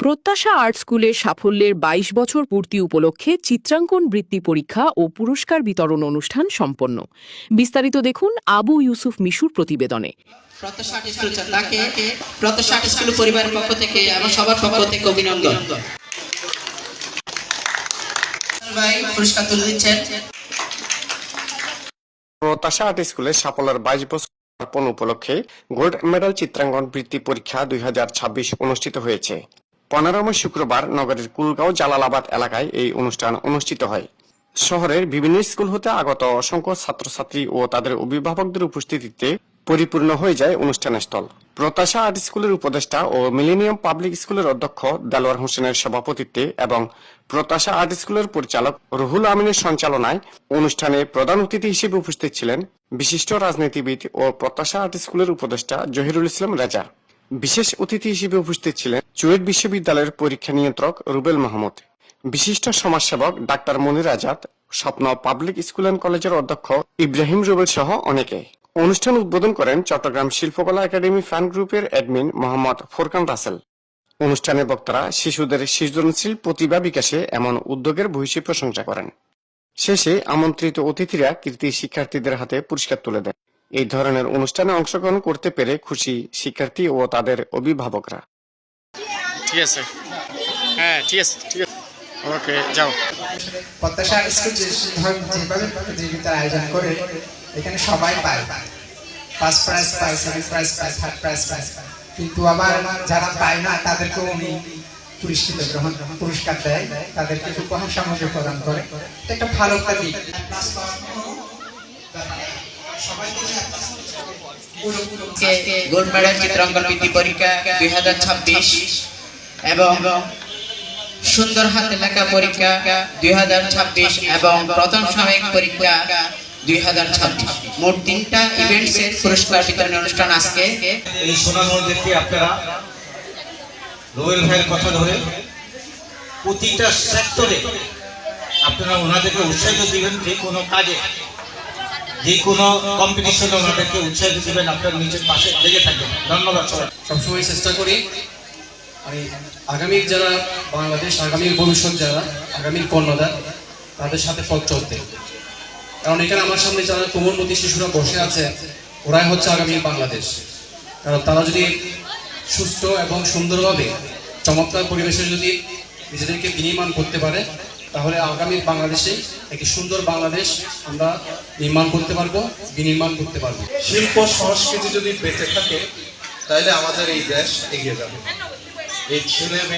প্রত্যাশা আর্ট স্কুলের সাফল্যের ২২ বছর পূর্তি উপলক্ষে চিত্রাঙ্কন বৃত্তি পরীক্ষা ও পুরস্কার বিতরণ অনুষ্ঠান সম্পন্ন। বিস্তারিত দেখুন আবু ইউসুফ মিশুর প্রতিবেদনে। প্রত্যাশা আর্ট স্কুল তাকে প্রত্যাশা আর্ট স্কুল পরিবারের পক্ষ থেকে এবং সবার পক্ষ থেকে অভিনন্দন। ভাই পুরস্কার তুলে দিচ্ছেন। প্রত্যাশা আর্ট স্কুলের সাফল্যের 22 বছর উদযাপন উপলক্ষে গোল্ড মেডেল চিত্রাঙ্কন বৃত্তি পরীক্ষা ২০২৬ অনুষ্ঠিত হয়েছে। 15 শুক্রবার নগরের কুলগাঁও জালালাবাদ এলাকায় এই অনুষ্ঠান অনুষ্ঠিত হয়। শহরের বিভিন্ন স্কুল হতে আগত অসংখ্য ছাত্রছাত্রী ও তাদের অভিভাবকদের উপস্থিতিতে পরিপূর্ণ হয়ে যায় অনুষ্ঠানস্থল। প্রত্যাশা আর্ট স্কুলের উপদেষ্টা ও মিলেনিয়াম পাবলিক স্কুলের অধ্যক্ষ দেলোয়ার হোসেনের সভাপতিত্বে এবং প্রত্যাশা আর্ট স্কুলের পরিচালক রুহুল আমিনের সঞ্চালনায় অনুষ্ঠানে প্রধান অতিথি হিসেবে উপস্থিত ছিলেন বিশিষ্ট রাজনীতিবিদ ও প্রত্যাশা আর্ট স্কুলের উপদেষ্টা জহিরুল ইসলাম রাজা। বিশেষ অতিথি হিসেবে উপস্থিত ছিলেন চুয়েট বিশ্ববিদ্যালয়ের পরীক্ষা নিয়ন্ত্রক রুবেল মাহমুদ, বিশিষ্ট সমাজসেবক ডাক্তার মনির আজাদ, স্বপ্ন পাবলিক স্কুল অ্যান্ড কলেজের অধ্যক্ষ ইব্রাহিম রুবেল সহ অনেকে। অনুষ্ঠান উদ্বোধন করেন চট্টগ্রাম শিল্পকলা একাডেমি ফ্যান গ্রুপের অ্যাডমিন মোহাম্মদ ফোরকান রাসেল। অনুষ্ঠানে বক্তারা শিশুদের সৃজনশীল প্রতিভা বিকাশে এমন উদ্যোগের ভূয়সী প্রশংসা করেন। শেষে আমন্ত্রিত অতিথিরা কৃতি শিক্ষার্থীদের হাতে পুরস্কার তুলে দেন। এই ধরনের অনুষ্ঠানে অংশগ্রহণ করতে পেরে খুশি শিক্ষার্থী ও তাদের অভিভাবকরা। ঠিক আছে, হ্যাঁ ঠিক আছে, ঠিক আছে, ওকে যাও। প্রত্যাশা স্কুল যেভাবে প্রতিযোগিতার আয়োজন করে এখানে সবাই পায়, ফার্স্ট প্রাইজ পায়, সেকেন্ড প্রাইজ পায়, থার্ড প্রাইজ পায়, কিন্তু আবার যারা পায় না তাদেরকেও উনি পুরস্কার দেয়, তাদেরকে উপহার সামগ্রী প্রদান করে। একটা ভালো দিক। গোল্ড মেডেল চিত্রাঙ্কন বৃত্তি পরীক্ষা ২০২৬ এবং সুন্দর হাতে লেখা পরীক্ষা ২০২৬ এবং প্রথম সাময়িক পরীক্ষা ২০২৬, মোট 3টা ইভেন্টসের পুরস্কার বিতরণ অনুষ্ঠান আজকে। এই সোনার দেখে আপনারা রোয়েল ভাইয়ের কথা ধরে প্রতিটা সেক্টরে আপনারা ওনাদেরকে উৎসাহিত দিবেন, যে কোনো কাজে যে কোনো কম্পিটিশনে ওনাদেরকে উৎসাহিত দিবেন, আপনার নিজের পাশে লেগে থাকবেন। ধন্যবাদ সবাই। সবসময় চেষ্টা করি আগামীর যারা বাংলাদেশ, আগামীর ভবিষ্যৎ যারা আগামীর কর্ণধার, তাদের সাথে পথ চলতে। কারণ এখানে আমার সামনে যারা কোমলমতি শিশুরা বসে আছে, ওরাই হচ্ছে আগামীর বাংলাদেশ। কারণ তারা যদি সুস্থ এবং সুন্দরভাবে চমৎকার পরিবেশে যদি নিজেদেরকে বিনির্মাণ করতে পারে, তাহলে আগামীর বাংলাদেশে একটি সুন্দর বাংলাদেশ আমরা নির্মাণ করতে পারবো, বিনির্মাণ করতে পারবো। শিল্প সংস্কৃতি যদি বেঁচে থাকে তাহলে আমাদের এই দেশ এগিয়ে যাবে। এই ছেলে